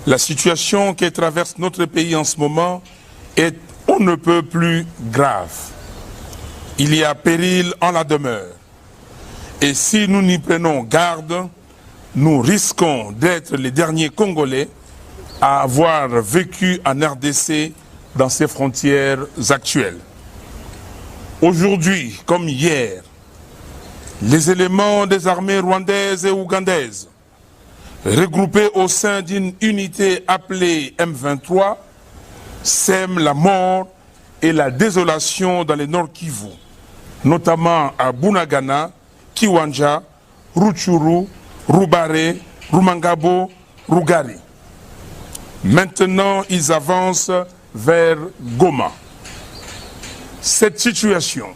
La situation qui traverse notre pays en ce moment est on ne peut plus grave. Il y a péril en la demeure. Et si nous n'y prenons garde, nous risquons d'être les derniers Congolais à avoir vécu en RDC dans ses frontières actuelles. Aujourd'hui, comme hier, les éléments des armées rwandaises et ougandaises, regroupés au sein d'une unité appelée M23, sèment la mort et la désolation dans le Nord Kivu, notamment à Bunagana, Kiwanja, Rutshuru, Rubare, Rumangabo, Rugari. Maintenant, ils avancent vers Goma. Cette situation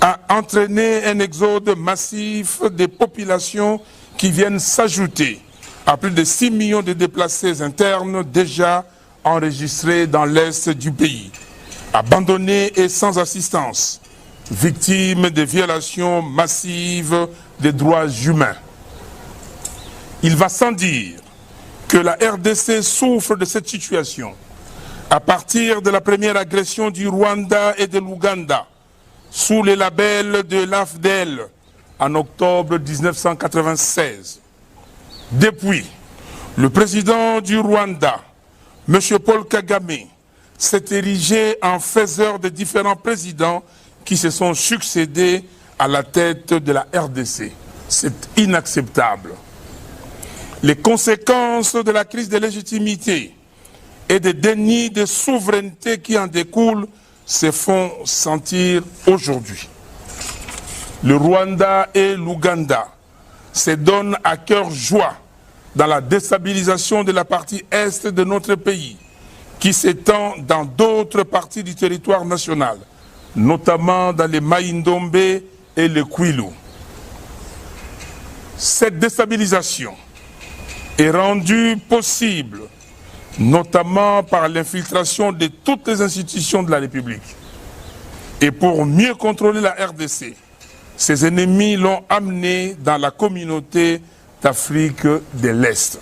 a entraîné un exode massif des populations qui viennent s'ajouter à plus de 6 millions de déplacés internes déjà enregistrés dans l'est du pays, abandonnés et sans assistance, victimes de violations massives des droits humains. Il va sans dire que la RDC souffre de cette situation à partir de la première agression du Rwanda et de l'Ouganda sous les labels de l'AFDEL en octobre 1996. Depuis, le président du Rwanda, M. Paul Kagame, s'est érigé en faiseur de différents présidents qui se sont succédés à la tête de la RDC. C'est inacceptable. Les conséquences de la crise de légitimité et des dénis de souveraineté qui en découlent se font sentir aujourd'hui. Le Rwanda et l'Ouganda se donnent à cœur joie dans la déstabilisation de la partie est de notre pays, qui s'étend dans d'autres parties du territoire national, notamment dans les Maïndombe et les Kwilu. Cette déstabilisation est rendue possible notamment par l'infiltration de toutes les institutions de la République. Et pour mieux contrôler la RDC, ses ennemis l'ont amené dans la communauté d'Afrique de l'Est.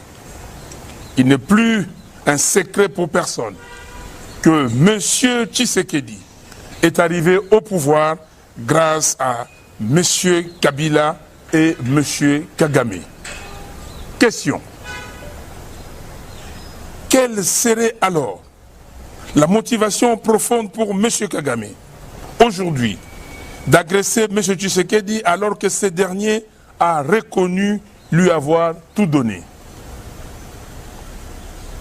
Il n'est plus un secret pour personne que M. Tshisekedi est arrivé au pouvoir grâce à M. Kabila et M. Kagame. Question. Quelle serait alors la motivation profonde pour M. Kagame aujourd'hui d'agresser M. Tshisekedi alors que ce dernier a reconnu lui avoir tout donné?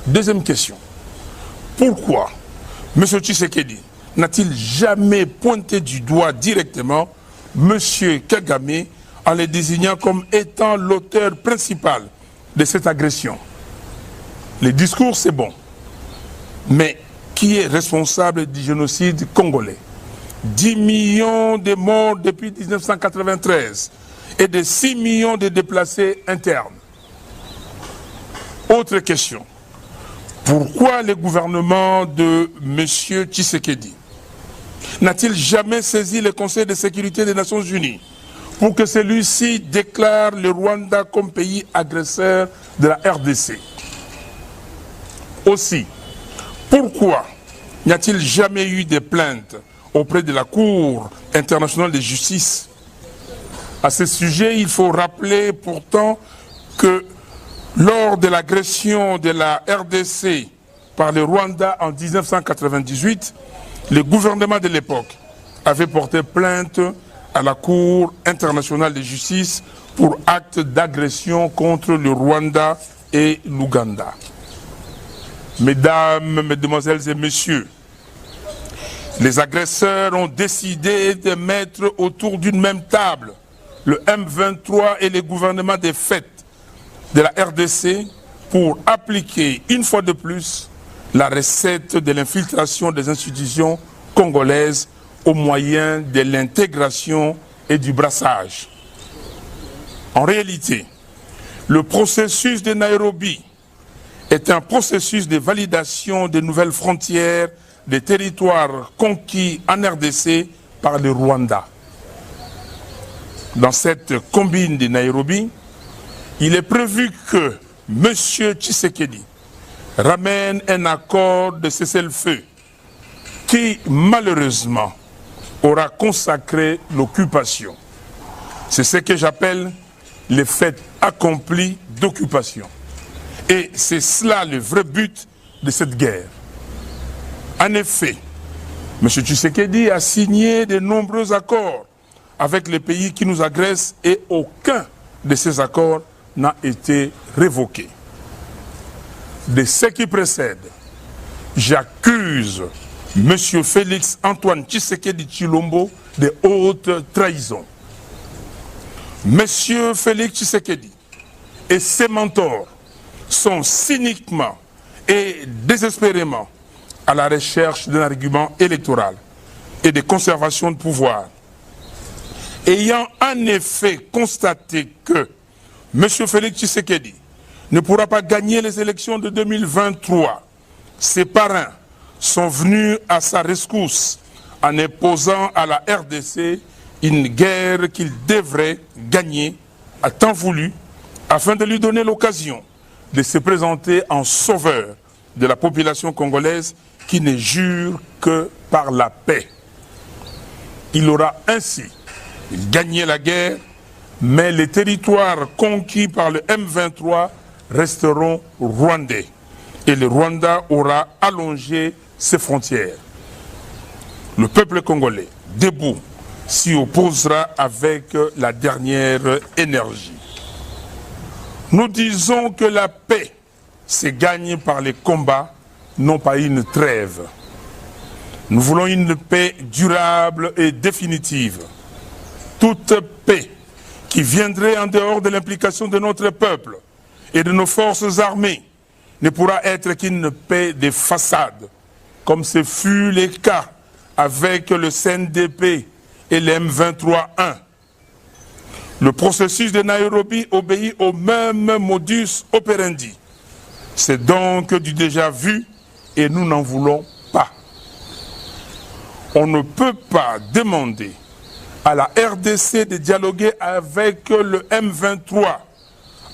Deuxième question. Pourquoi M. Tshisekedi n'a-t-il jamais pointé du doigt directement M. Kagame en le désignant comme étant l'auteur principal de cette agression? Le discours, c'est bon. Mais qui est responsable du génocide congolais? 10 millions de morts depuis 1993 et de 6 millions de déplacés internes. Autre question. Pourquoi le gouvernement de M. Tshisekedi n'a-t-il jamais saisi le Conseil de sécurité des Nations Unies pour que celui-ci déclare le Rwanda comme pays agresseur de la RDC? Aussi, pourquoi n'y a-t-il jamais eu de plaintes auprès de la Cour internationale de justice? À ce sujet, il faut rappeler pourtant que lors de l'agression de la RDC par le Rwanda en 1998, le gouvernement de l'époque avait porté plainte à la Cour internationale de justice pour acte d'agression contre le Rwanda et l'Ouganda. Mesdames, Mesdemoiselles et Messieurs, les agresseurs ont décidé de mettre autour d'une même table le M23 et les gouvernements des fêtes de la RDC pour appliquer une fois de plus la recette de l'infiltration des institutions congolaises au moyen de l'intégration et du brassage. En réalité, le processus de Nairobi est un processus de validation des nouvelles frontières des territoires conquis en RDC par le Rwanda. Dans cette combine de Nairobi, il est prévu que M. Tshisekedi ramène un accord de cessez-le-feu qui, malheureusement, aura consacré l'occupation. C'est ce que j'appelle les faits accomplis d'occupation. Et c'est cela le vrai but de cette guerre. En effet, M. Tshisekedi a signé de nombreux accords avec les pays qui nous agressent et aucun de ces accords n'a été révoqué. De ce qui précède, j'accuse M. Félix Antoine Tshisekedi Tshilombo de haute trahison. M. Félix Tshisekedi et ses mentors sont cyniquement et désespérément à la recherche d'un argument électoral et de conservation de pouvoir. Ayant en effet constaté que M. Félix Tshisekedi ne pourra pas gagner les élections de 2023, ses parrains sont venus à sa rescousse en imposant à la RDC une guerre qu'il devrait gagner à temps voulu afin de lui donner l'occasion de se présenter en sauveur de la population congolaise qui ne jure que par la paix. Il aura ainsi gagné la guerre, mais les territoires conquis par le M23 resteront rwandais et le Rwanda aura allongé ses frontières. Le peuple congolais, debout, s'y opposera avec la dernière énergie. Nous disons que la paix se gagne par les combats, non pas une trêve. Nous voulons une paix durable et définitive. Toute paix qui viendrait en dehors de l'implication de notre peuple et de nos forces armées ne pourra être qu'une paix de façade, comme ce fut le cas avec le CNDP et le M23-1. Le processus de Nairobi obéit au même modus operandi. C'est donc du déjà vu et nous n'en voulons pas. On ne peut pas demander à la RDC de dialoguer avec le M23,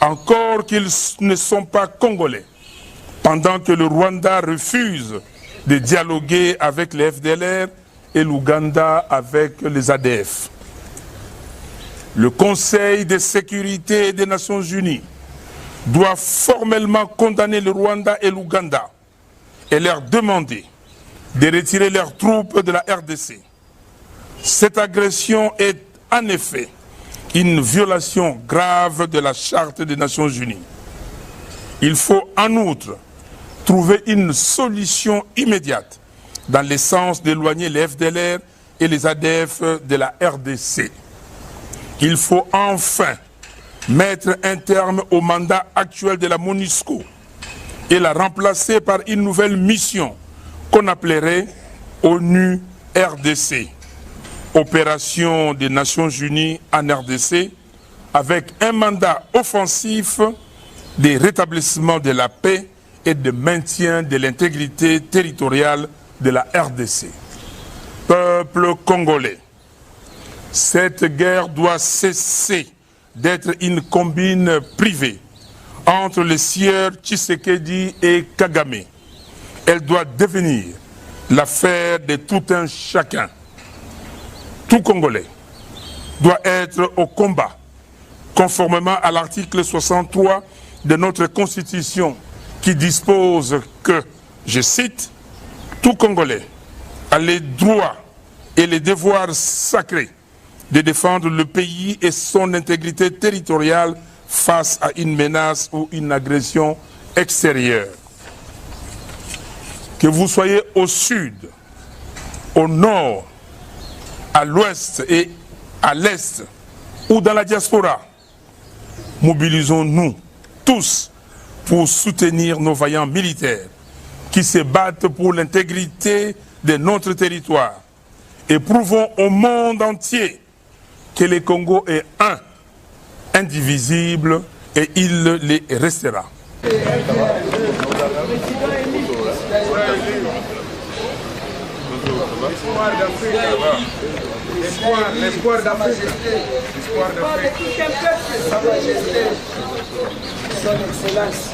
encore qu'ils ne sont pas congolais, pendant que le Rwanda refuse de dialoguer avec les FDLR et l'Ouganda avec les ADF. Le Conseil de sécurité des Nations Unies doit formellement condamner le Rwanda et l'Ouganda et leur demander de retirer leurs troupes de la RDC. Cette agression est en effet une violation grave de la Charte des Nations Unies. Il faut en outre trouver une solution immédiate dans le sens d'éloigner les FDLR et les ADF de la RDC. Il faut enfin mettre un terme au mandat actuel de la MONUSCO et la remplacer par une nouvelle mission qu'on appellerait ONU RDC, Opération des Nations Unies en RDC, avec un mandat offensif de rétablissement de la paix et de maintien de l'intégrité territoriale de la RDC. Peuple congolais, cette guerre doit cesser d'être une combine privée entre les sieurs Tshisekedi et Kagame. Elle doit devenir l'affaire de tout un chacun. Tout Congolais doit être au combat, conformément à l'article 63 de notre Constitution qui dispose que, je cite, « Tout Congolais a les droits et les devoirs sacrés de défendre le pays et son intégrité territoriale face à une menace ou une agression extérieure. » Que vous soyez au sud, au nord, à l'ouest et à l'est, ou dans la diaspora, mobilisons-nous tous pour soutenir nos vaillants militaires qui se battent pour l'intégrité de notre territoire et prouvons au monde entier que le Congo est un, indivisible et il le restera. L'espoir d'Afrique. L'espoir d'Afrique. Son Excellence.